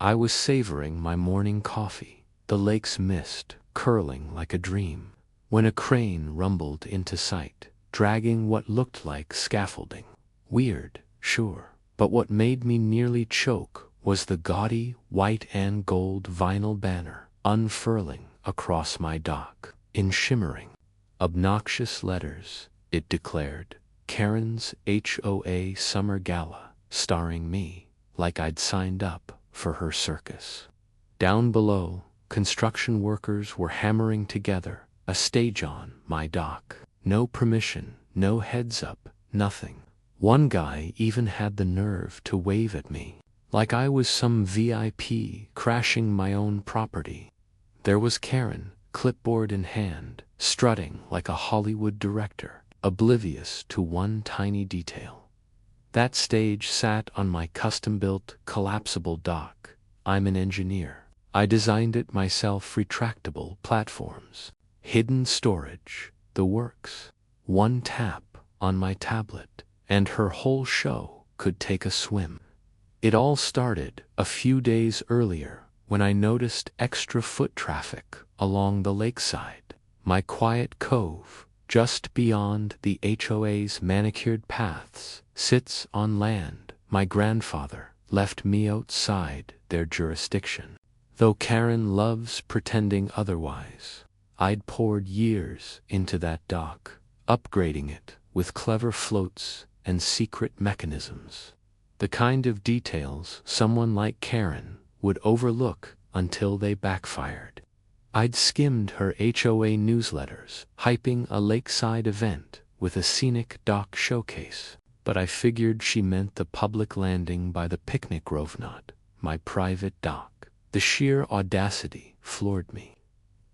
I was savoring my morning coffee, the lake's mist curling like a dream, when a crane rumbled into sight, dragging what looked like scaffolding. Weird, sure, but what made me nearly choke was the gaudy white and gold vinyl banner unfurling across my dock. In shimmering, obnoxious letters, it declared, "Karen's HOA Summer Gala, starring me," like I'd signed up for her circus. Down below, construction workers were hammering together a stage on my dock. No permission, no heads up, nothing. One guy even had the nerve to wave at me, like I was some VIP crashing my own property. There was Karen, clipboard in hand, strutting like a Hollywood director, oblivious to one tiny detail. That stage sat on my custom-built, collapsible dock. I'm an engineer. I designed it myself. Retractable platforms, hidden storage, the works. One tap on my tablet, and her whole show could take a swim. It all started a few days earlier when I noticed extra foot traffic along the lakeside. My quiet cove, just beyond the HOA's manicured paths, sits on land my grandfather left me outside their jurisdiction. Though Karen loves pretending otherwise, I'd poured years into that dock, upgrading it with clever floats and secret mechanisms. The kind of details someone like Karen would overlook until they backfired. I'd skimmed her HOA newsletters, hyping a lakeside event with a scenic dock showcase, but I figured she meant the public landing by the picnic grove, not my private dock. The sheer audacity floored me.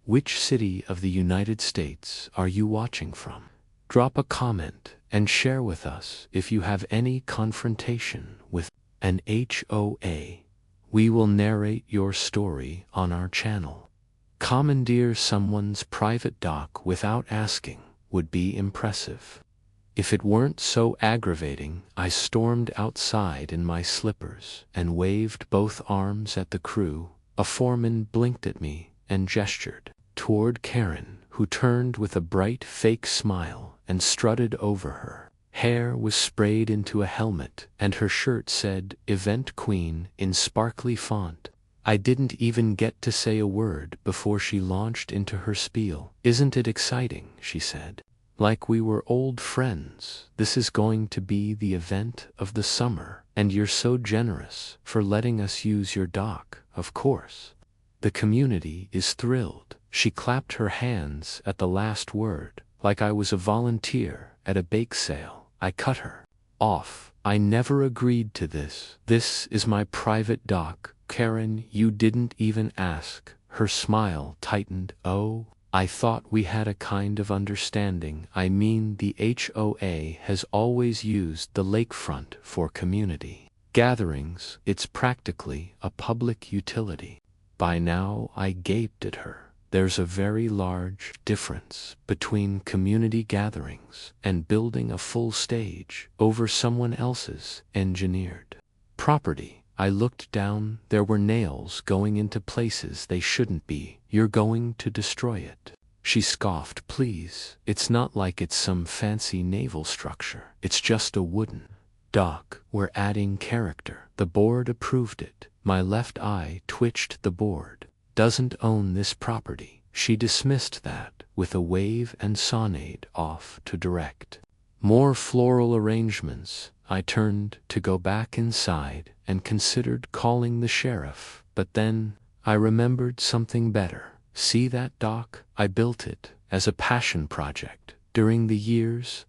Which city of the United States are you watching from? Drop a comment and share with us if you have any confrontation with an HOA. We will narrate your story on our channel. Commandeer someone's private dock without asking would be impressive. If it weren't so aggravating, I stormed outside in my slippers and waved both arms at the crew. A foreman blinked at me and gestured toward Karen, who turned with a bright fake smile and strutted over her. Hair was sprayed into a helmet, and her shirt said "Event Queen" in sparkly font. I didn't even get to say a word before she launched into her spiel. "Isn't it exciting?" she said. "Like we were old friends. This is going to be the event of the summer, and you're so generous for letting us use your dock, of course. The community is thrilled." She clapped her hands at the last word, like I was a volunteer at a bake sale. I cut her off. "I never agreed to this. This is my private dock. Karen, you didn't even ask." Her smile tightened. "Oh, I thought we had a kind of understanding. I mean, the HOA has always used the lakefront for community gatherings. It's practically a public utility." By now I gaped at her. There's a very large difference between community gatherings and building a full stage over someone else's engineered property. I looked down. There were nails going into places they shouldn't be. "You're going to destroy it." She scoffed. "Please, it's not like it's some fancy naval structure. It's just a wooden dock. We're adding character." The board approved it. My left eye twitched. "The board doesn't own this property." She dismissed that with a wave and sauntered off to direct more floral arrangements. I turned to go back inside and considered calling the sheriff, but then I remembered something better. See that dock? I built it as a passion project. During the years,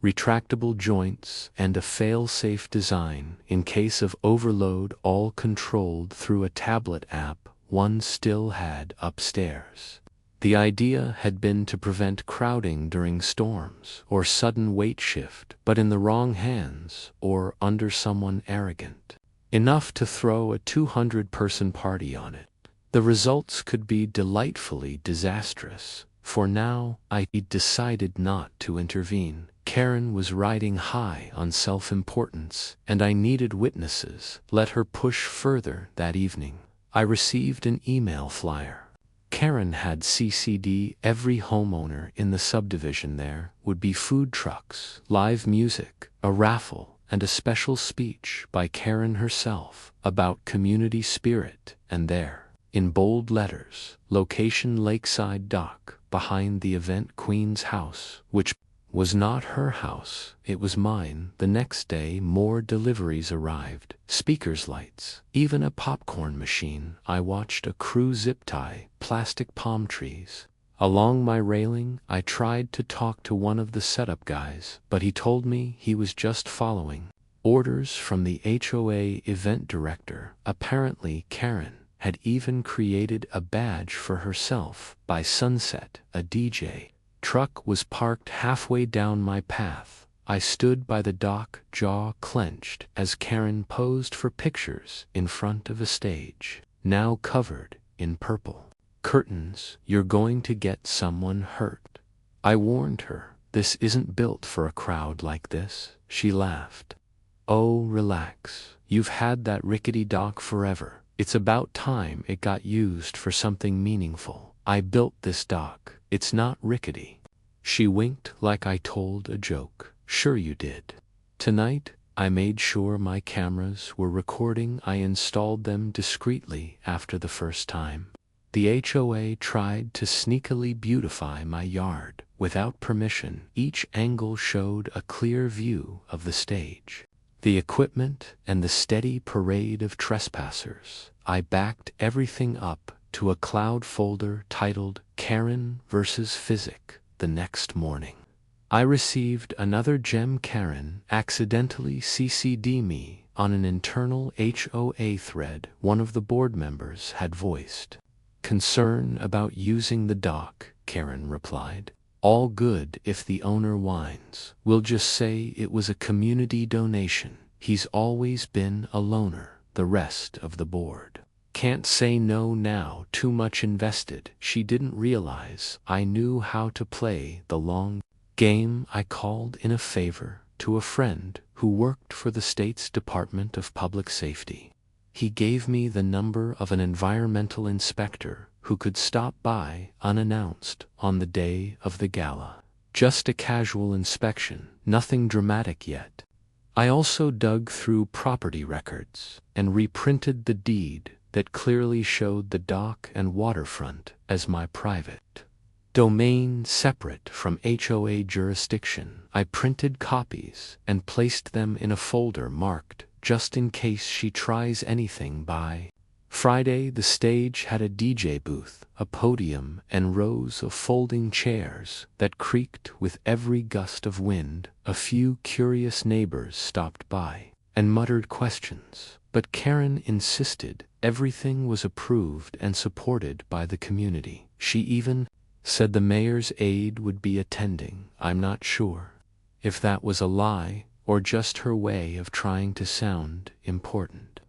retractable joints and a fail-safe design in case of overload, all controlled through a tablet app one still had upstairs. The idea had been to prevent crowding during storms or sudden weight shift, but in the wrong hands or under someone arrogant enough to throw a 200-person party on it, the results could be delightfully disastrous. For now, I decided not to intervene. Karen was riding high on self-importance, and I needed witnesses. Let her push further. That evening, I received an email flyer. Karen had CC'd every homeowner in the subdivision. There would be food trucks, live music, a raffle, and a special speech by Karen herself about community spirit. And there, in bold letters, location Lakeside Dock, behind the event Queen's house, which was not her house, it was mine. The next day more deliveries arrived, speakers, lights, even a popcorn machine. I watched a crew zip tie plastic palm trees along my railing. I tried to talk to one of the setup guys, but he told me he was just following orders from the HOA event director. Apparently Karen had even created a badge for herself. By sunset, a DJ truck was parked halfway down my path. I stood by the dock, jaw clenched, as Karen posed for pictures in front of a stage, now covered in purple curtains. "You're going to get someone hurt," I warned her. "This isn't built for a crowd like this." She laughed. "Oh, relax. You've had that rickety dock forever. It's about time it got used for something meaningful. I built this dock. It's not rickety." She winked like I told a joke. "Sure you did." Tonight, I made sure my cameras were recording. I installed them discreetly after the first time. The HOA tried to sneakily beautify my yard without permission. Each angle showed a clear view of the stage, the equipment, and the steady parade of trespassers. I backed everything up to a cloud folder titled Karen vs. Physic. The next morning, I received another gem. Karen accidentally CC'd me on an internal HOA thread. One of the board members had voiced concern about using the dock. Karen replied, "All good if the owner whines. We'll just say it was a community donation. He's always been a loner." The rest of the board can't say no now. Too much invested. She didn't realize I knew how to play the long game. I called in a favor to a friend who worked for the state's Department of Public Safety. He gave me the number of an environmental inspector who could stop by unannounced on the day of the gala. Just a casual inspection, nothing dramatic yet. I also dug through property records and reprinted the deed that clearly showed the dock and waterfront as my private domain, separate from HOA jurisdiction. I printed copies and placed them in a folder marked just in case she tries anything by Friday. The stage had a DJ booth, a podium, and rows of folding chairs that creaked with every gust of wind. A few curious neighbors stopped by and muttered questions, but Karen insisted everything was approved and supported by the community. She even said the mayor's aide would be attending. I'm not sure if that was a lie or just her way of trying to sound important.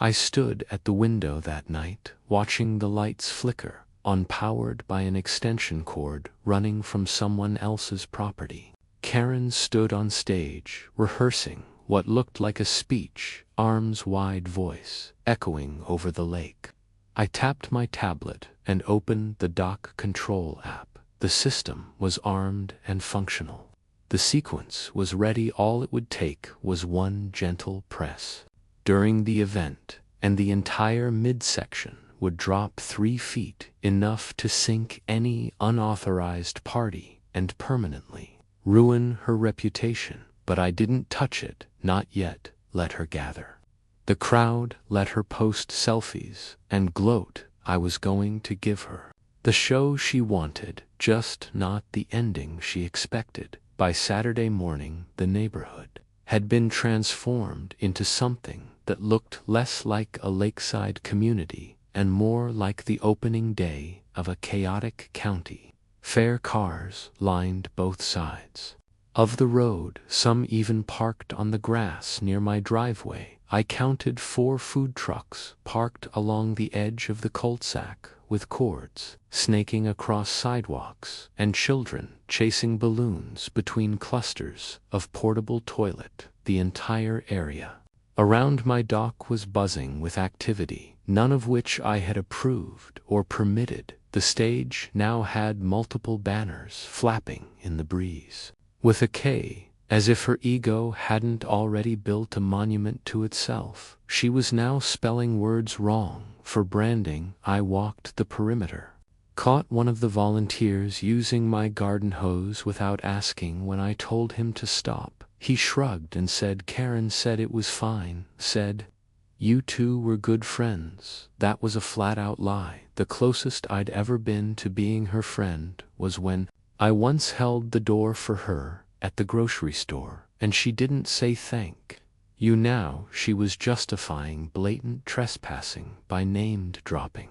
I stood at the window that night, watching the lights flicker on, powered by an extension cord running from someone else's property. Karen stood on stage, rehearsing what looked like a speech, arms wide, voice echoing over the lake. I tapped my tablet and opened the dock control app. The system was armed and functional. The sequence was ready. All it would take was one gentle press during the event, and the entire midsection would drop 3 feet, enough to sink any unauthorized party and permanently ruin her reputation. But I didn't touch it, not yet. Let her gather the crowd, let her post selfies and gloat. I was going to give her the show she wanted, just not the ending she expected. By Saturday morning, the neighborhood had been transformed into something that looked less like a lakeside community and more like the opening day of a chaotic county fair. Cars lined both sides of the road, some even parked on the grass near my driveway. I counted 4 food trucks parked along the edge of the cul-de-sac, with cords snaking across sidewalks, and children chasing balloons between clusters of portable toilet. The entire area around my dock was buzzing with activity, none of which I had approved or permitted. The stage now had multiple banners flapping in the breeze, with a K, as if her ego hadn't already built a monument to itself. She was now spelling words wrong for branding. I walked the perimeter, caught one of the volunteers using my garden hose without asking when I told him to stop. He shrugged and said Karen said it was fine, said you two were good friends. That was a flat-out lie. The closest I'd ever been to being her friend was when I once held the door for her at the grocery store, and she didn't say thank you. Now she was justifying blatant trespassing by name-dropping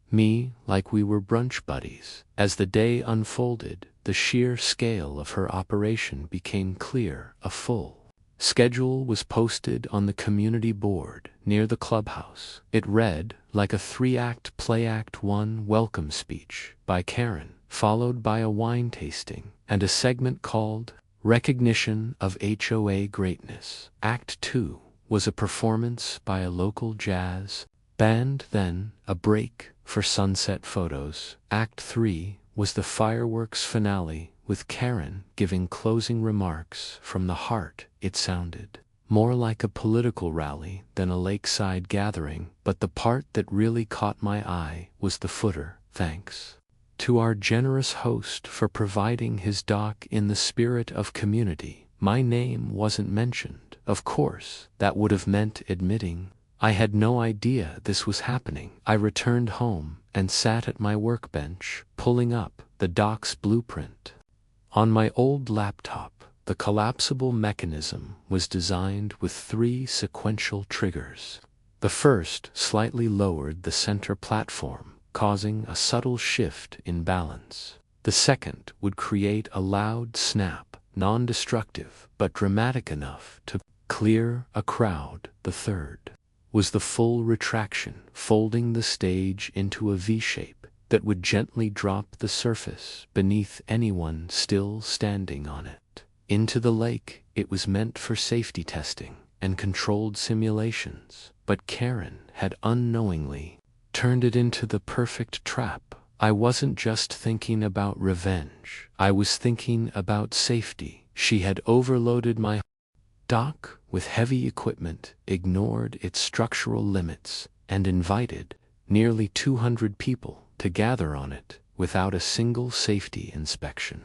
me like we were brunch buddies. As the day unfolded, the sheer scale of her operation became clear. A full schedule was posted on the community board near the clubhouse. It read like a 3-act play. Act 1, welcome speech by Karen, followed by a wine tasting and a segment called Recognition of HOA Greatness. Act 2 was a performance by a local jazz band, then a break for sunset photos. Act 3 was the fireworks finale, with Karen giving closing remarks from the heart. It sounded more like a political rally than a lakeside gathering, but the part that really caught my eye was the footer. Thanks to our generous host for providing his dock in the spirit of community. My name wasn't mentioned. Of course, that would have meant admitting I had no idea this was happening. I returned home and sat at my workbench, pulling up the dock's blueprint. On my old laptop, the collapsible mechanism was designed with 3 sequential triggers. The first slightly lowered the center platform, causing a subtle shift in balance. The second would create a loud snap, non-destructive but dramatic enough to clear a crowd. The third was the full retraction, folding the stage into a V-shape that would gently drop the surface beneath anyone still standing on it into the lake. It was meant for safety testing and controlled simulations, but Karen had unknowingly turned it into the perfect trap. I wasn't just thinking about revenge, I was thinking about safety. She had overloaded my dock with heavy equipment, ignored its structural limits, and invited nearly 200 people to gather on it without a single safety inspection.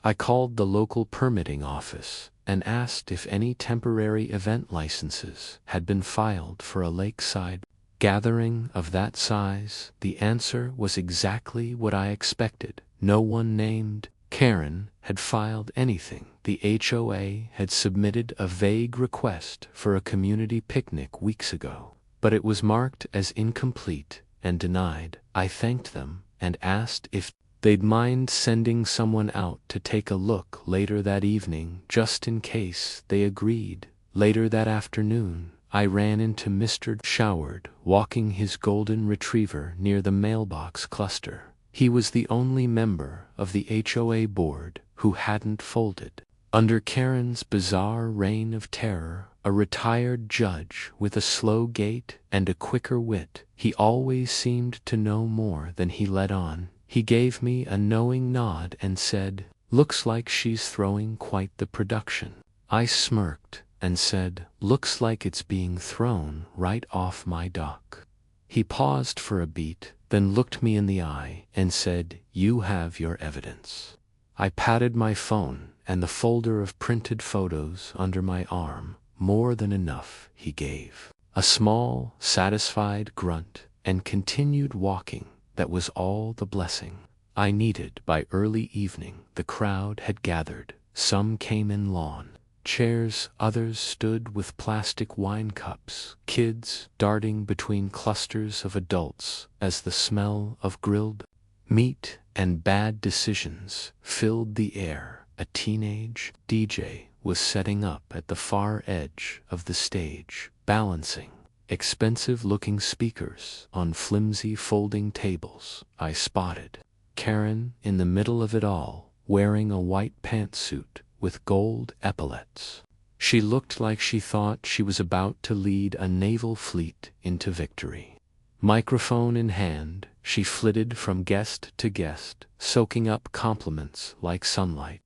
I called the local permitting office and asked if any temporary event licenses had been filed for a lakeside gathering of that size. The answer was exactly what I expected. No one named Karen had filed anything. The HOA had submitted a vague request for a community picnic weeks ago, but it was marked as incomplete and denied. I thanked them and asked if they'd mind sending someone out to take a look later that evening, just in case. They agreed. Later that afternoon, I ran into Mr. Showard walking his golden retriever near the mailbox cluster. He was the only member of the HOA board who hadn't folded. Under Karen's bizarre reign of terror, a retired judge with a slow gait and a quicker wit, he always seemed to know more than he let on. He gave me a knowing nod and said, "Looks like she's throwing quite the production." I smirked and said, "Looks like it's being thrown right off my dock." He paused for a beat, then looked me in the eye and said, "You have your evidence." I patted my phone and the folder of printed photos under my arm. "More than enough," he gave a small, satisfied grunt and continued walking. That was all the blessing I needed. By early evening, the crowd had gathered. Some came in lawn chairs, others stood with plastic wine cups, kids darting between clusters of adults as the smell of grilled meat and bad decisions filled the air. A teenage DJ was setting up at the far edge of the stage, balancing expensive-looking speakers on flimsy folding tables. I spotted Karen in the middle of it all, wearing a white pantsuit with gold epaulets. She looked like she thought she was about to lead a naval fleet into victory. Microphone in hand, she flitted from guest to guest, soaking up compliments like sunlight.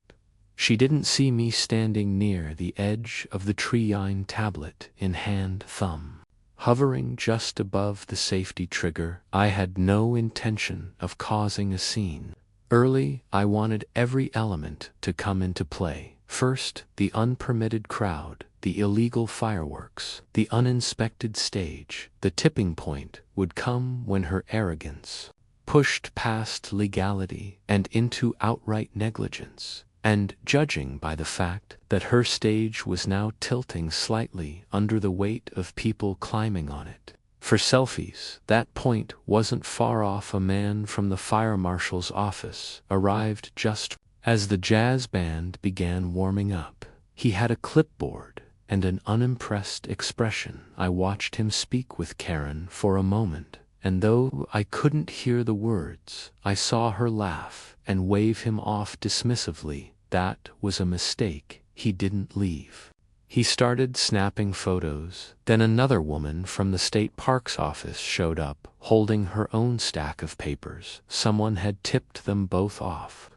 She didn't see me standing near the edge of the tree-line tablet in hand thumb. Hovering just above the safety trigger, I had no intention of causing a scene. Early, I wanted every element to come into play. First, the unpermitted crowd, the illegal fireworks, the uninspected stage. The tipping point would come when her arrogance pushed past legality and into outright negligence. And judging by the fact that her stage was now tilting slightly under the weight of people climbing on it for selfies, that point wasn't far off. A man from the fire marshal's office arrived just as the jazz band began warming up. He had a clipboard and an unimpressed expression. I watched him speak with Karen for a moment, and though I couldn't hear the words, I saw her laugh and wave him off dismissively. That was a mistake. He didn't leave. He started snapping photos. Then another woman from the state parks office showed up, holding her own stack of papers. Someone had tipped them both off.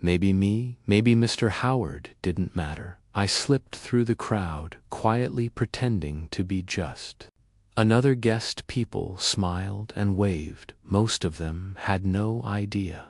Maybe me, maybe Mr. Howard, didn't matter. I slipped through the crowd, quietly pretending to be just another guest. People smiled and waved. Most of them had no idea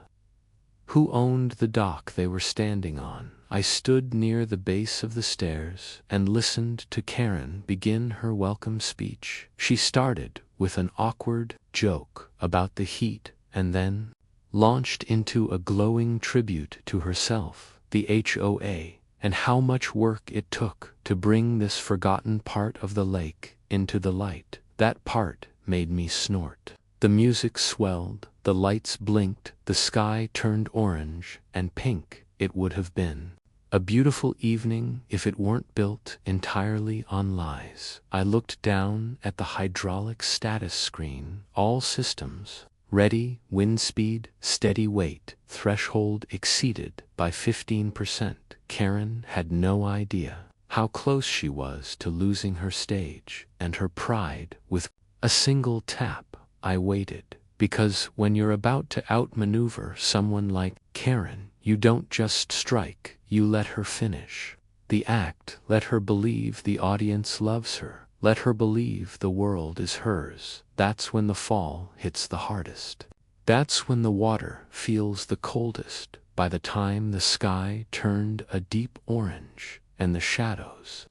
who owned the dock they were standing on. I stood near the base of the stairs and listened to Karen begin her welcome speech. She started with an awkward joke about the heat and then launched into a glowing tribute to herself, the HOA, and how much work it took to bring this forgotten part of the lake into the light. That part made me snort. The music swelled, the lights blinked, the sky turned orange and pink. It would have been a beautiful evening if it weren't built entirely on lies. I looked down at the hydraulic status screen. All systems ready, wind speed, steady weight, threshold exceeded by 15%. Karen had no idea how close she was to losing her stage and her pride. With a single tap, I waited, because when you're about to outmaneuver someone like Karen, you don't just strike, you let her finish the act. Let her believe the audience loves her. Let her believe the world is hers. That's when the fall hits the hardest. That's when the water feels the coldest. By the time the sky turned a deep orange and the shadows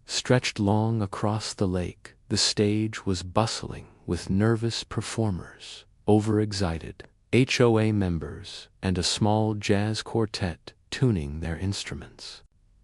stretched long across the lake, the stage was bustling with nervous performers, overexcited HOA members, and a small jazz quartet tuning their instruments.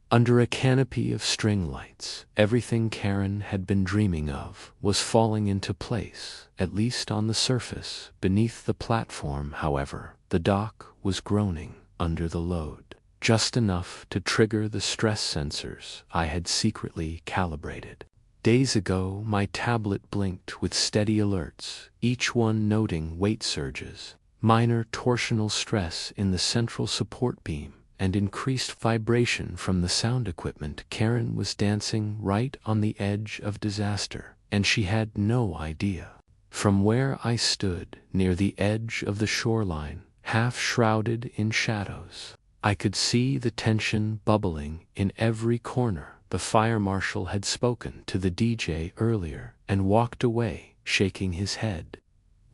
Under a canopy of string lights, everything Karen had been dreaming of was falling into place, at least on the surface. Beneath the platform, however, the dock was groaning under the load, just enough to trigger the stress sensors I had secretly calibrated. Days ago, my tablet blinked with steady alerts, each one noting weight surges, minor torsional stress in the central support beam, and increased vibration from the sound equipment. Karen was dancing right on the edge of disaster, and she had no idea. From where I stood, near the edge of the shoreline, half shrouded in shadows, I could see the tension bubbling in every corner. The fire marshal had spoken to the DJ earlier and walked away, shaking his head.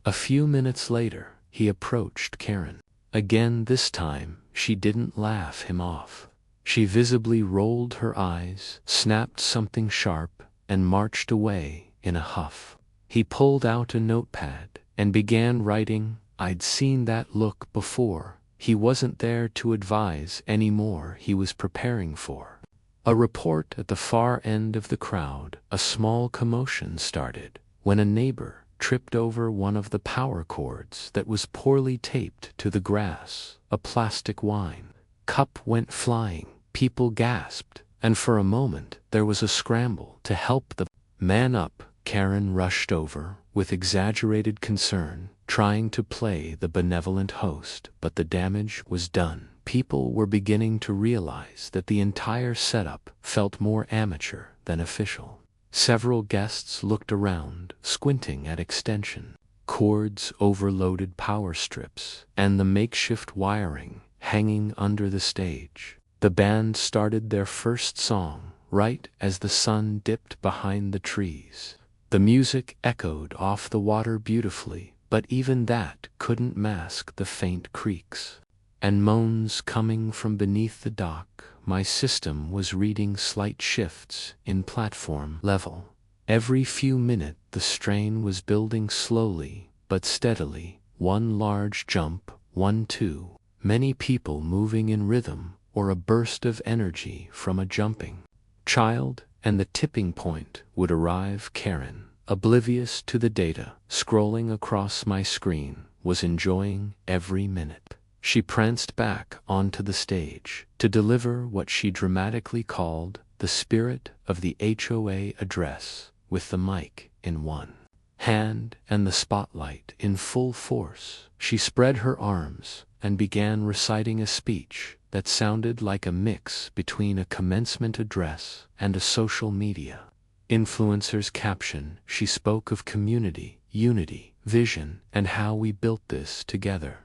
A few minutes later, he approached Karen again. This time, she didn't laugh him off. She visibly rolled her eyes, snapped something sharp, and marched away in a huff. He pulled out a notepad and began writing. I'd seen that look before. He wasn't there to advise anymore. He was preparing for a report. At the far end of the crowd, a small commotion started when a neighbor tripped over one of the power cords that was poorly taped to the grass. A plastic wine cup went flying. People gasped, and for a moment there was a scramble to help the man up. Karen rushed over, with exaggerated concern, trying to play the benevolent host, but the damage was done. People were beginning to realize that the entire setup felt more amateur than official. Several guests looked around, squinting at extension cords, overloaded power strips, and the makeshift wiring hanging under the stage. The band started their first song right as the sun dipped behind the trees. The music echoed off the water beautifully, but even that couldn't mask the faint creaks and moans coming from beneath the dock. My system was reading slight shifts in platform level. Every few minutes the strain was building slowly but steadily, one large jump, one too many people moving in rhythm, or a burst of energy from a jumping child, and the tipping point would arrive. Karen, oblivious to the data scrolling across my screen, was enjoying every minute. She pranced back onto the stage to deliver what she dramatically called the spirit of the HOA address, with the mic in one hand and the spotlight in full force. She spread her arms and began reciting a speech that sounded like a mix between a commencement address and a social media influencer's caption. She spoke of community, unity, vision, and how we built this together.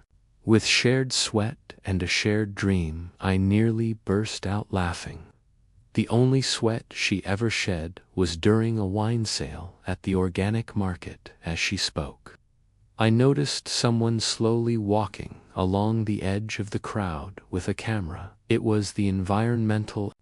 With shared sweat and a shared dream, I nearly burst out laughing. The only sweat she ever shed was during a wine sale at the organic market. As she spoke, I noticed someone slowly walking along the edge of the crowd with a camera. It was the environmental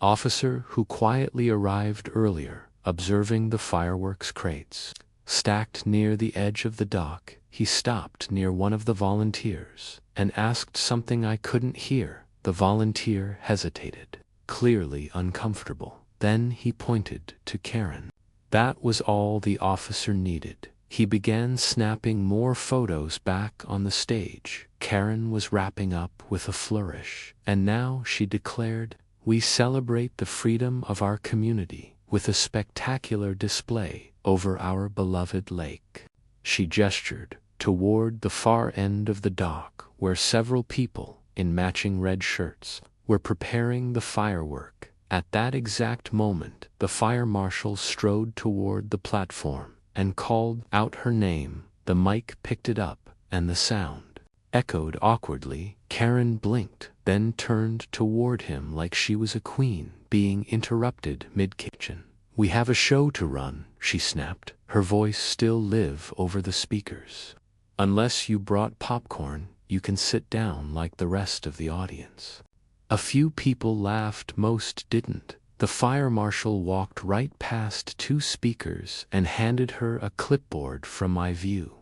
officer who quietly arrived earlier, observing the fireworks crates stacked near the edge of the dock. He stopped near one of the volunteers and asked something I couldn't hear. The volunteer hesitated, clearly uncomfortable. Then he pointed to Karen. That was all the officer needed. He began snapping more photos back on the stage. Karen was wrapping up with a flourish, and now she declared, "We celebrate the freedom of our community with a spectacular display over our beloved lake." She gestured toward the far end of the dock, where several people in matching red shirts were preparing the firework. At that exact moment, the fire marshal strode toward the platform and called out her name. The mic picked it up, and the sound echoed awkwardly. Karen blinked, then turned toward him like she was a queen being interrupted mid-kitchen. "We have a show to run," she snapped, her voice still live over the speakers. "Unless you brought popcorn, you can sit down like the rest of the audience." A few people laughed, most didn't. The fire marshal walked right past two speakers and handed her a clipboard from my view.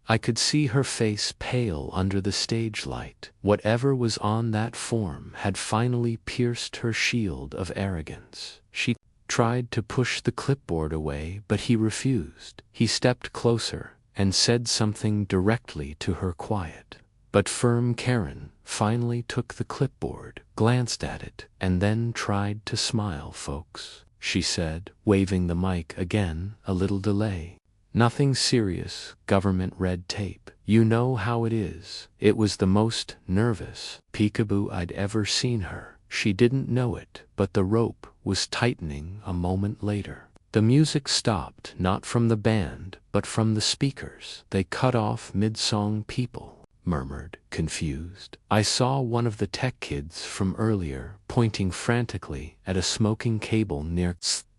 I could see her face pale under the stage light. Whatever was on that form had finally pierced her shield of arrogance. She tried to push the clipboard away, but he refused. He stepped closer and said something directly to her quiet but firm. Karen finally took the clipboard, glanced at it, and then tried to smile. "Folks," she said, waving the mic again, a little delay. "Nothing serious, government red tape. You know how it is." It was the most nervous peekaboo I'd ever seen her. She didn't know it, but the rope was tightening. A moment later, the music stopped, not from the band, but from the speakers. They cut off mid-song. People murmured, confused. I saw one of the tech kids from earlier pointing frantically at a smoking cable near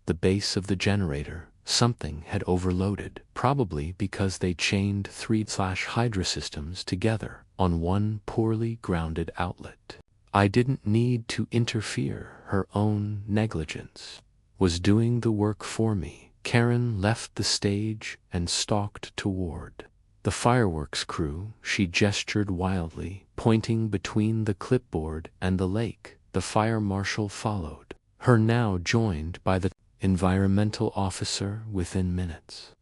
the base of the generator. Something had overloaded, probably because they chained three Hydra systems together on one poorly grounded outlet. I didn't need to interfere. Her own negligence was doing the work for me. Karen left the stage and stalked toward the fireworks crew. She gestured wildly, pointing between the clipboard and the lake. The fire marshal followed her, now joined by the environmental officer. Within minutes,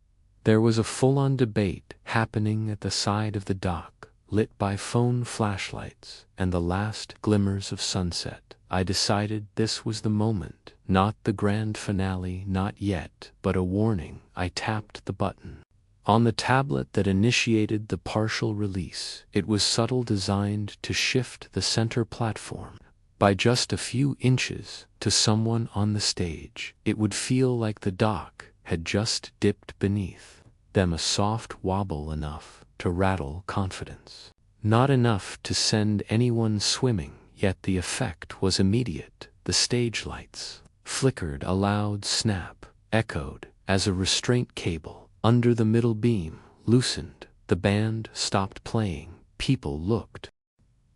there was a full-on debate happening at the side of the dock, lit by phone flashlights and the last glimmers of sunset. I decided this was the moment Not the grand finale, not yet, but a warning. I tapped the button on the tablet that initiated the partial release. It was subtle, designed to shift the center platform by just a few inches to someone on the stage. It would feel like the dock had just dipped beneath them, a soft wobble enough to rattle confidence. Not enough to send anyone swimming, yet the effect was immediate. The stage lights flickered, a loud snap echoed as a restraint cable under the middle beam loosened. The band stopped playing. People looked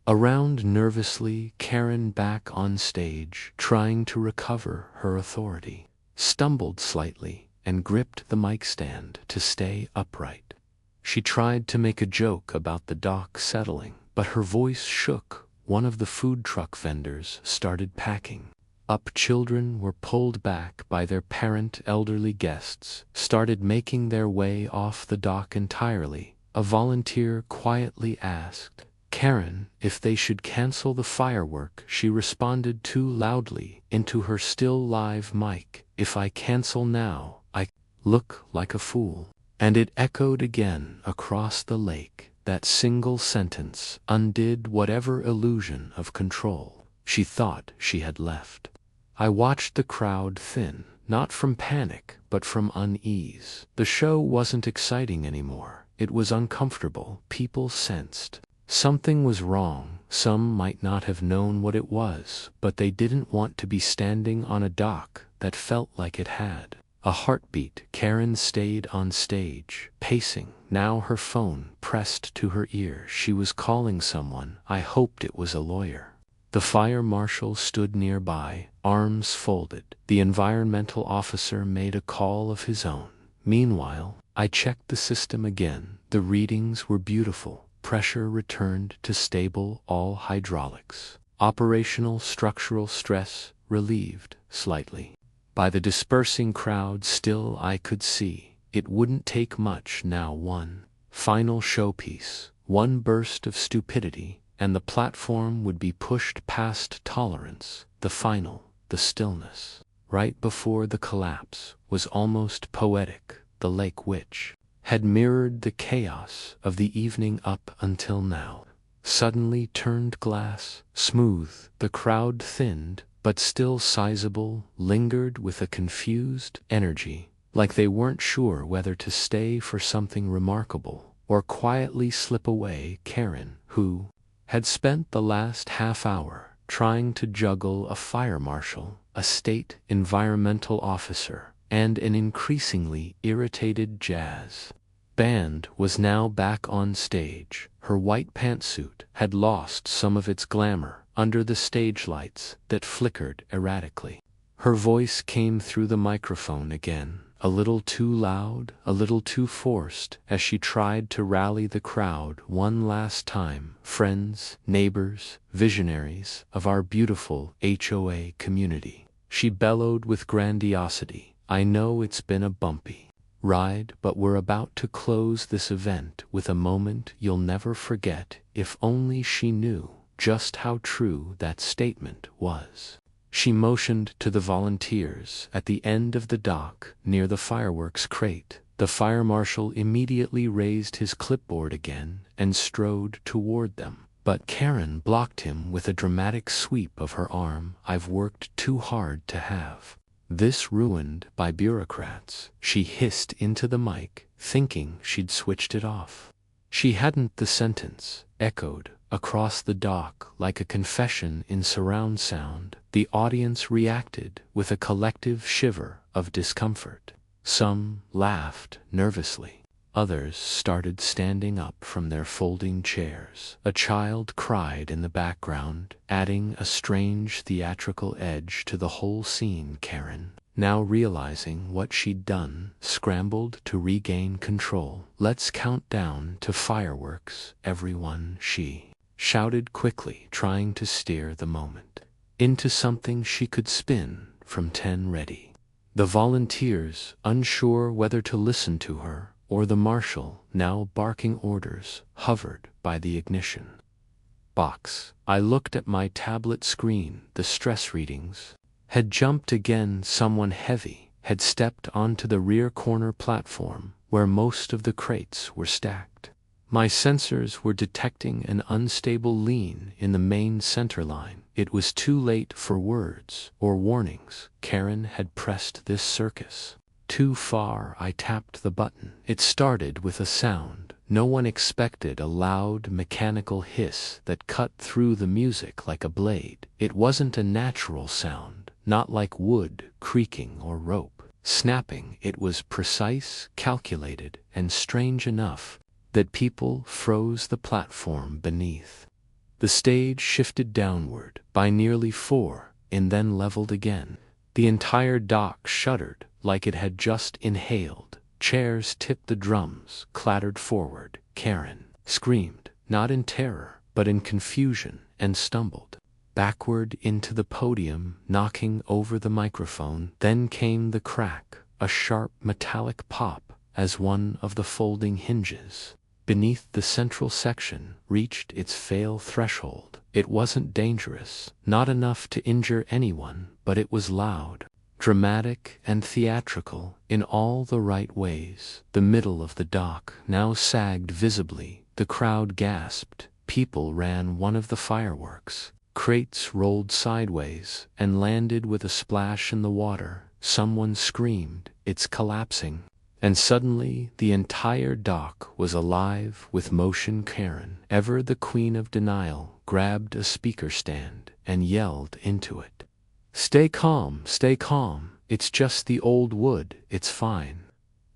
around nervously. Karen, back on stage, trying to recover her authority, stumbled slightly and gripped the mic stand to stay upright. She tried to make a joke about the dock settling, but her voice shook. One of the food truck vendors started packing up. Children were pulled back by their parent. Elderly guests started making their way off the dock entirely. A volunteer quietly asked Karen if they should cancel the firework. She responded too loudly into her still live mic, "If I cancel now, I look like a fool." And it echoed again across the lake. That single sentence undid whatever illusion of control she thought she had left. I watched the crowd thin, not from panic, but from unease. The show wasn't exciting anymore. It was uncomfortable. People sensed something was wrong. Some might not have known what it was, but they didn't want to be standing on a dock that felt like it had a heartbeat. Karen stayed on stage, pacing, now her phone pressed to her ear. She was calling someone. I hoped it was a lawyer. The fire marshal stood nearby, arms folded. The environmental officer made a call of his own. Meanwhile, I checked the system again. The readings were beautiful. Pressure returned to stable. All hydraulics operational. Structural stress relieved slightly by the dispersing crowd. Still, I could see it wouldn't take much now. One final showpiece, one burst of stupidity, and the platform would be pushed past tolerance. The stillness right before the collapse was almost poetic. The lake, which had mirrored the chaos of the evening up until now, suddenly turned glass, smooth. The crowd thinned, but still sizable, lingered with a confused energy, like they weren't sure whether to stay for something remarkable or quietly slip away. Karen, who had spent the last half hour trying to juggle a fire marshal, a state environmental officer, and an increasingly irritated jazz band, was now back on stage. Her white pantsuit had lost some of its glamour under the stage lights that flickered erratically. Her voice came through the microphone again, a little too loud, a little too forced, as she tried to rally the crowd one last time. Friends, neighbors, visionaries of our beautiful HOA community, she bellowed with grandiosity. I know it's been a bumpy ride, but we're about to close this event with a moment you'll never forget. If only she knew just how true that statement was. She motioned to the volunteers at the end of the dock near the fireworks crate. The fire marshal immediately raised his clipboard again and strode toward them. But Karen blocked him with a dramatic sweep of her arm. I've worked too hard to have this ruined by bureaucrats. She hissed into the mic, thinking she'd switched it off. She hadn't. The sentence echoed across the dock like a confession in surround sound. The audience reacted with a collective shiver of discomfort. Some laughed nervously. Others started standing up from their folding chairs. A child cried in the background, adding a strange theatrical edge to the whole scene. Karen, now realizing what she'd done, scrambled to regain control. Let's count down to fireworks, everyone, she shouted quickly, trying to steer the moment into something she could spin from 10. Ready. The volunteers, unsure whether to listen to her or the marshal, now barking orders, hovered by the ignition box. I looked at my tablet screen. The stress readings had jumped again. Someone heavy had stepped onto the rear corner platform where most of the crates were stacked. My sensors were detecting an unstable lean in the main center line. It was too late for words or warnings. Karen had pressed this circus too far. I tapped the button. It started with a sound no one expected, a loud mechanical hiss that cut through the music like a blade. It wasn't a natural sound, not like wood creaking or rope snapping. It was precise, calculated, and strange enough that people froze. The platform beneath the stage shifted downward by nearly 4 and then leveled again. The entire dock shuddered like it had just inhaled. Chairs tipped, the drums clattered forward. Karen screamed, not in terror, but in confusion, and stumbled backward into the podium, knocking over the microphone. Then came the crack, a sharp metallic pop, as one of the folding hinges beneath the central section reached its fail threshold. It wasn't dangerous, not enough to injure anyone, but it was loud, dramatic, and theatrical in all the right ways. The middle of the dock now sagged visibly. The crowd gasped. People ran one of the fireworks. Crates rolled sideways and landed with a splash in the water. Someone screamed, "It's collapsing." And suddenly the entire dock was alive with motion. Karen, ever the queen of denial, grabbed a speaker stand and yelled into it, stay calm, it's just the old wood, it's fine."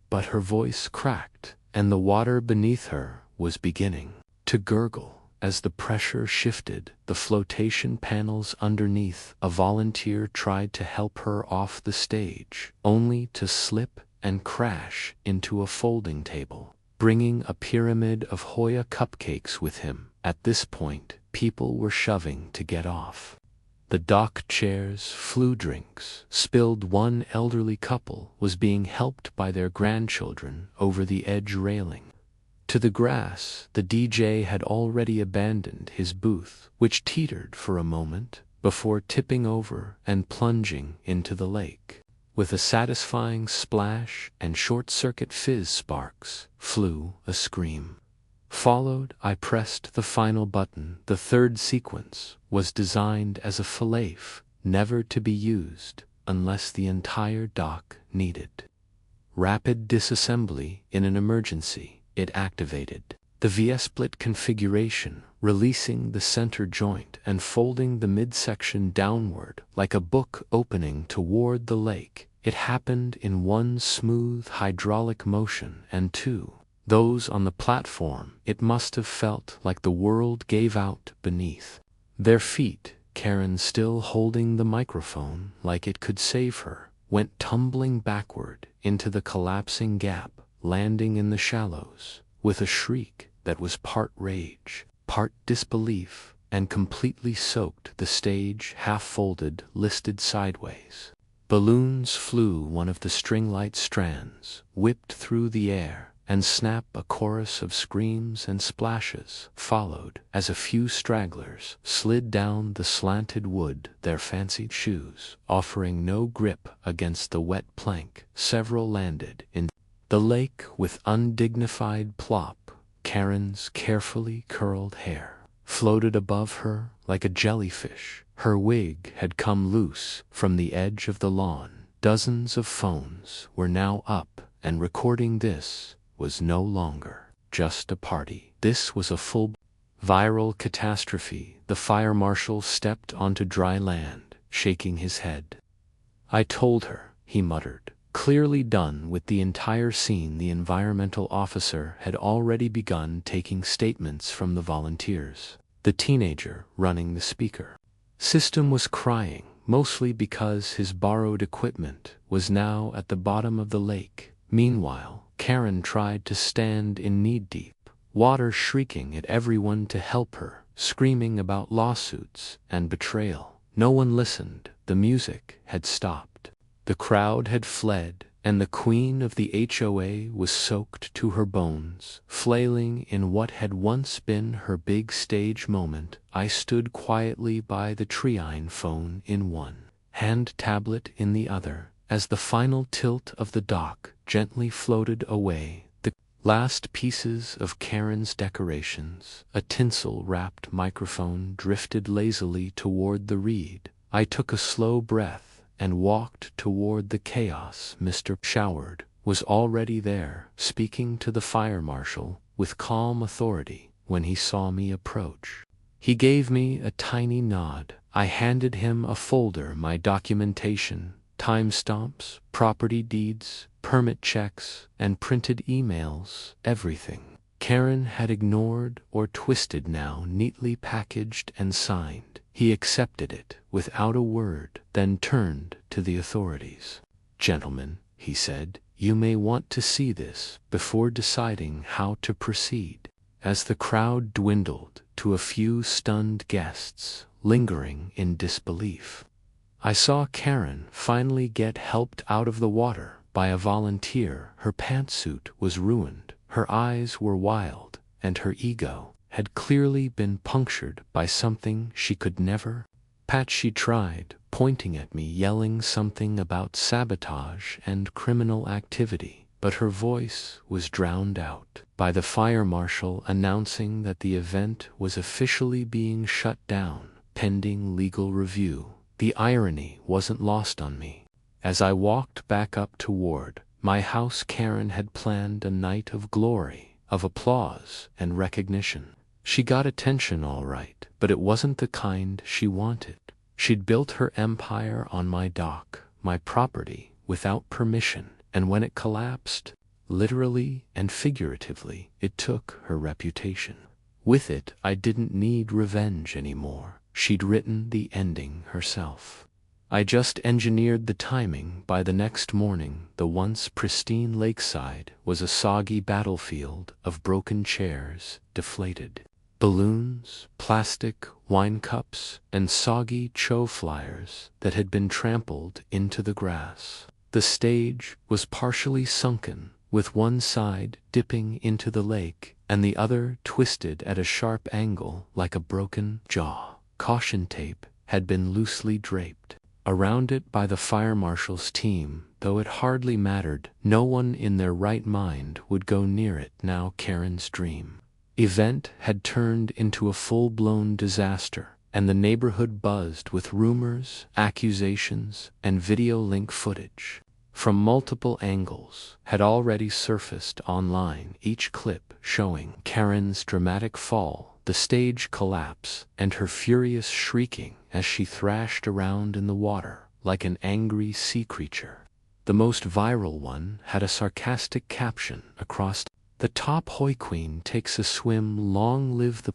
But her voice cracked, and the water beneath her was beginning to gurgle as the pressure shifted. The flotation panels underneath. A volunteer tried to help her off the stage, only to slip and crash into a folding table, bringing a pyramid of HOA cupcakes with him. At this point, people were shoving to get off the dock chairs. Flew drinks spilled. One elderly couple was being helped by their grandchildren over the edge railing to the grass. The DJ had already abandoned his booth, which teetered for a moment before tipping over and plunging into the lake. With a satisfying splash and short-circuit fizz, sparks flew. A scream followed. I pressed the final button. The third sequence was designed as a fillet, never to be used unless the entire dock needed rapid disassembly. In an emergency, it activated the V-split configuration, releasing the center joint and folding the midsection downward like a book opening toward the lake. It happened in one smooth hydraulic motion, and to those on the platform, it must have felt like the world gave out beneath their feet. Karen, still holding the microphone like it could save her, went tumbling backward into the collapsing gap, landing in the shallows with a shriek that was part rage, part disbelief, and completely soaked the stage. Half folded, listed sideways. Balloons flew. One of the string light strands whipped through the air, and snap. A chorus of screams and splashes followed as a few stragglers slid down the slanted wood, their fancied shoes offering no grip against the wet plank. Several landed in the lake with undignified plop. Karen's carefully curled hair floated above her like a jellyfish. Her wig had come loose from the edge of the lawn. Dozens of phones were now up, and recording. This was no longer just a party. This was a full viral catastrophe. The fire marshal stepped onto dry land, shaking his head. "I told her," he muttered, clearly done with the entire scene. The environmental officer had already begun taking statements from the volunteers. The teenager running the speaker system was crying, mostly because his borrowed equipment was now at the bottom of the lake. Meanwhile, Karen tried to stand in knee-deep water, shrieking at everyone to help her, screaming about lawsuits and betrayal. No one listened. The music had stopped. The crowd had fled, and the queen of the HOA was soaked to her bones, flailing in what had once been her big stage moment. I stood quietly by the Triine phone in one hand tablet in the other, as the final tilt of the dock gently floated away. The last pieces of Karen's decorations, a tinsel-wrapped microphone, drifted lazily toward the reed. I took a slow breath and walked toward the chaos. Mr. Showard was already there, speaking to the fire marshal with calm authority when he saw me approach. He gave me a tiny nod. I handed him a folder, my documentation, timestamps, property deeds, permit checks, and printed emails, everything Karen had ignored or twisted, now neatly packaged and signed. He accepted it without a word, then turned to the authorities. "Gentlemen," he said, "you may want to see this before deciding how to proceed." As the crowd dwindled to a few stunned guests lingering in disbelief, I saw Karen finally get helped out of the water by a volunteer. Her pantsuit was ruined, her eyes were wild, and her ego had clearly been punctured by something she could never pat. She tried, pointing at me, yelling something about sabotage and criminal activity, but her voice was drowned out by the fire marshal announcing that the event was officially being shut down, pending legal review. The irony wasn't lost on me. As I walked back up toward my house, Karen had planned a night of glory, of applause and recognition. She got attention all right, but it wasn't the kind she wanted. She'd built her empire on my dock, my property, without permission, and when it collapsed, literally and figuratively, it took her reputation. With it, I didn't need revenge anymore. She'd written the ending herself. I just engineered the timing. By the next morning, the once pristine lakeside was a soggy battlefield of broken chairs, deflated balloons, plastic wine cups, and soggy show flyers that had been trampled into the grass. The stage was partially sunken, with one side dipping into the lake and the other twisted at a sharp angle like a broken jaw. Caution tape had been loosely draped around it by the fire marshal's team, though it hardly mattered. No one in their right mind would go near it now. Karen's dream event had turned into a full-blown disaster, and the neighborhood buzzed with rumors, accusations, and video link footage from multiple angles had already surfaced online, each clip showing Karen's dramatic fall, the stage collapse, and her furious shrieking as she thrashed around in the water like an angry sea creature. The most viral one had a sarcastic caption across the top: "Hoi Queen takes a swim, long live the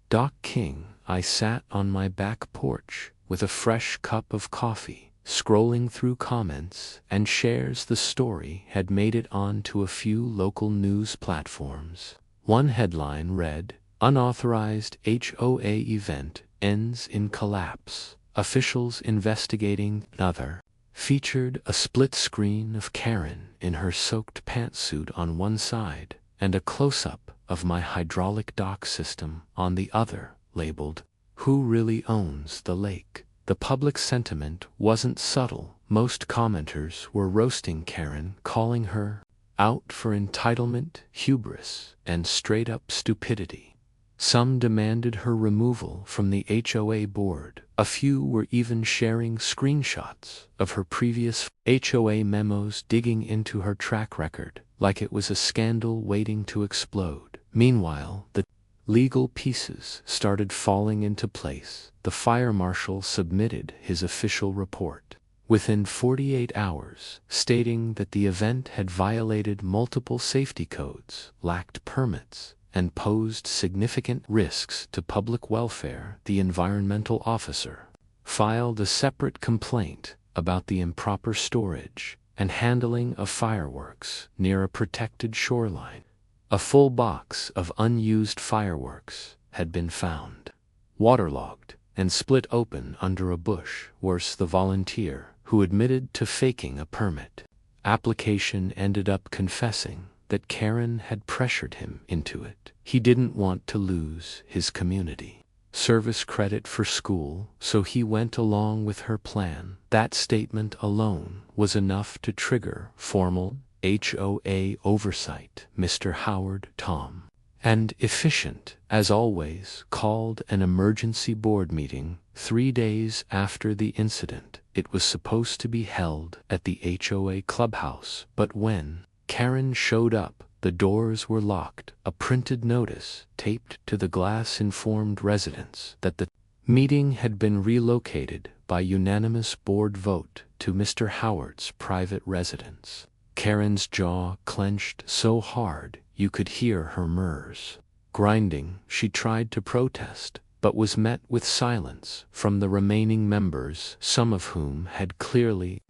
Dock King." I sat on my back porch with a fresh cup of coffee, scrolling through comments and shares. The story had made it onto a few local news platforms. One headline read, "Unauthorized HOA event ends in collapse. Officials investigating." Another featured a split screen of Karen in her soaked pantsuit on one side and a close-up of my hydraulic dock system on the other, labeled, "Who really owns the lake?" The public sentiment wasn't subtle. Most commenters were roasting Karen, calling her out for entitlement, hubris, and straight-up stupidity. Some demanded her removal from the HOA board. A few were even sharing screenshots of her previous HOA memos, digging into her track record like it was a scandal waiting to explode. Meanwhile, the legal pieces started falling into place. The fire marshal submitted his official report within 48 hours, stating that the event had violated multiple safety codes, lacked permits, and posed significant risks to public welfare. The environmental officer filed a separate complaint about the improper storage and handling of fireworks near a protected shoreline. A full box of unused fireworks had been found, waterlogged, and split open under a bush. Worse, the volunteer, who admitted to faking a permit application, ended up confessing that Karen had pressured him into it. He didn't want to lose his community. service credit for school, so he went along with her plan. That statement alone was enough to trigger formal HOA oversight. Mr. Howard, Tom, and efficient, as always, called an emergency board meeting 3 days after the incident. It was supposed to be held at the HOA clubhouse, but when Karen showed up, the doors were locked. A printed notice taped to the glass informed residents that the meeting had been relocated by unanimous board vote to Mr. Howard's private residence. Karen's jaw clenched so hard you could hear her nerves grinding. She tried to protest, but was met with silence from the remaining members, some of whom had clearly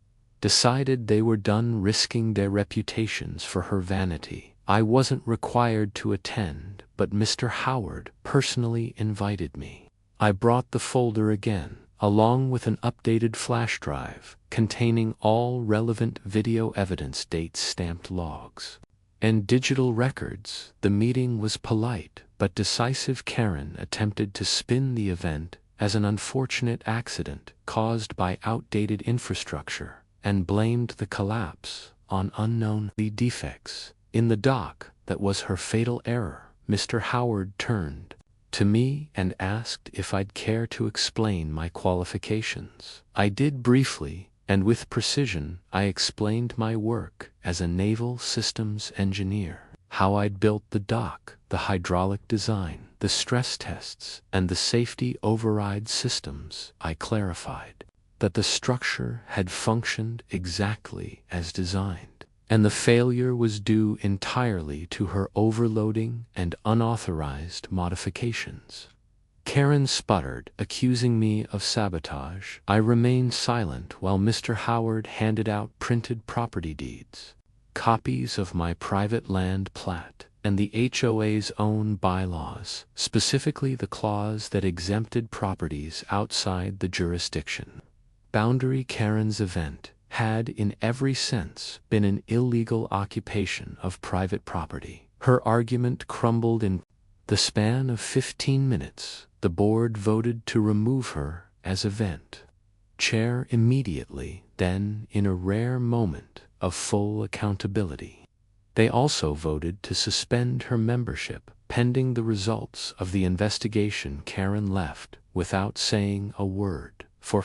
decided they were done risking their reputations for her vanity. I wasn't required to attend, but Mr. Howard personally invited me. I brought the folder again, along with an updated flash drive containing all relevant video evidence, dates, stamped logs, and digital records. The meeting was polite but decisive. Karen attempted to spin the event as an unfortunate accident caused by outdated infrastructure and blamed the collapse on unknown defects in the dock. That was her fatal error. Mr. Howard turned to me and asked if I'd care to explain my qualifications. I did briefly, and with precision. I explained my work as a naval systems engineer, how I'd built the dock, the hydraulic design, the stress tests, and the safety override systems. I clarified that the structure had functioned exactly as designed, and the failure was due entirely to her overloading and unauthorized modifications. Karen sputtered, accusing me of sabotage. I remained silent while Mr. Howard handed out printed property deeds, copies of my private land plat, and the HOA's own bylaws, specifically the clause that exempted properties outside the jurisdiction boundary. Karen's event had in every sense been an illegal occupation of private property. Her argument crumbled in the span of 15 minutes. The board voted to remove her as event chair immediately. Then, in a rare moment of full accountability, they also voted to suspend her membership pending the results of the investigation. Karen left without saying a word. For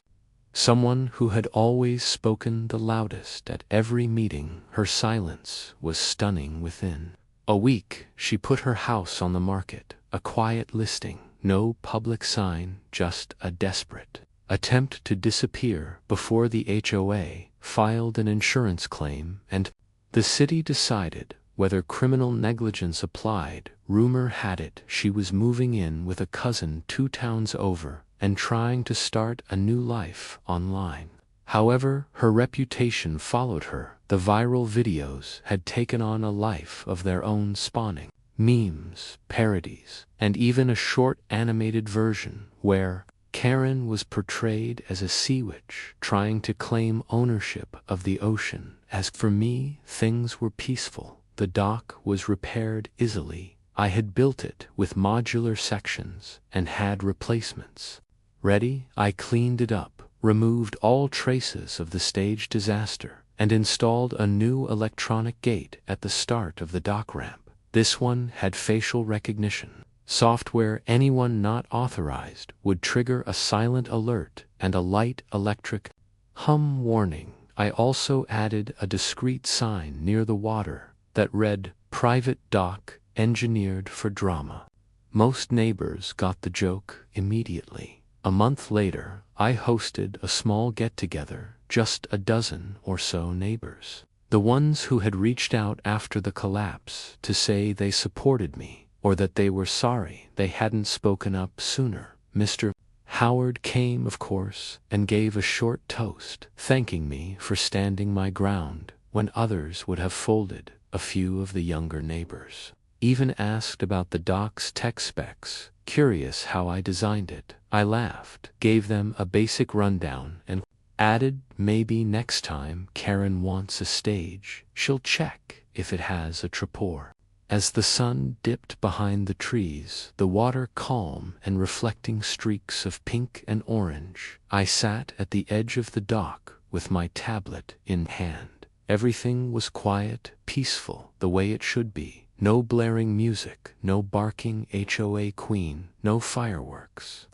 someone who had always spoken the loudest at every meeting, her silence was stunning. Within a week, she put her house on the market, a quiet listing, no public sign, just a desperate attempt to disappear before the HOA filed an insurance claim and the city decided whether criminal negligence applied. Rumor had it she was moving in with a cousin 2 towns over and trying to start a new life online. However, her reputation followed her. The viral videos had taken on a life of their own, spawning memes, parodies, and even a short animated version where Karen was portrayed as a sea witch trying to claim ownership of the ocean. As for me, things were peaceful. The dock was repaired easily. I had built it with modular sections and had replacements ready. I cleaned it up, removed all traces of the staged disaster, and installed a new electronic gate at the start of the dock ramp. This one had facial recognition software. Anyone not authorized would trigger a silent alert and a light electric hum warning. I also added a discreet sign near the water that read, "Private dock, engineered for drama." Most neighbors got the joke immediately. A month later, I hosted a small get-together, just a dozen or so neighbors. The ones who had reached out after the collapse to say they supported me, or that they were sorry they hadn't spoken up sooner. Mr. Howard came, of course, and gave a short toast, thanking me for standing my ground when others would have folded. A few of the younger neighbors even asked about the dock's tech specs, curious how I designed it. I laughed, gave them a basic rundown, and added, maybe next time Karen wants a stage, she'll check if it has a trapdoor. As the sun dipped behind the trees, the water calm and reflecting streaks of pink and orange, I sat at the edge of the dock with my tablet in hand. Everything was quiet, peaceful, the way it should be. No blaring music, no barking HOA queen, no fireworks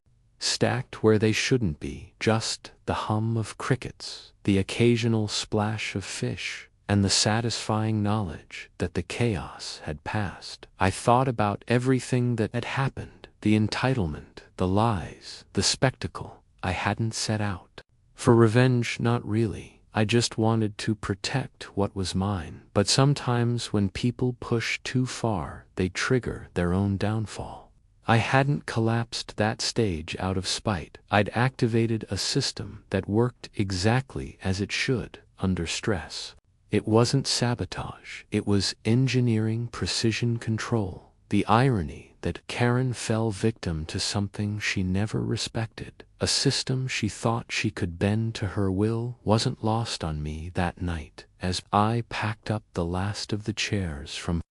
stacked where they shouldn't be, just the hum of crickets, the occasional splash of fish, and the satisfying knowledge that the chaos had passed. I thought about everything that had happened, the entitlement, the lies, the spectacle. I hadn't set out for revenge, not really. I just wanted to protect what was mine. But sometimes when people push too far, they trigger their own downfall. I hadn't collapsed that stage out of spite. I'd activated a system that worked exactly as it should under stress. It wasn't sabotage, it was engineering precision control. The irony that Karen fell victim to something she never respected, a system she thought she could bend to her will, wasn't lost on me that night as I packed up the last of the chairs from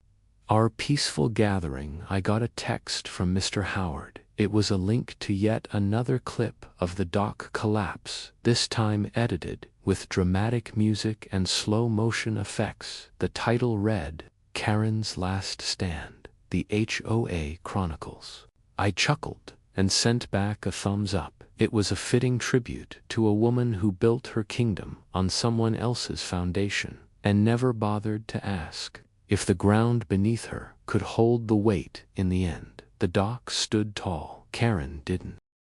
our peaceful gathering. I got a text from Mr. Howard. It was a link to yet another clip of the dock collapse, this time edited with dramatic music and slow-motion effects. The title read, "Karen's Last Stand, the HOA Chronicles." I chuckled and sent back a thumbs up. It was a fitting tribute to a woman who built her kingdom on someone else's foundation and never bothered to ask if the ground beneath her could hold the weight in the end. The dock stood tall. Karen didn't.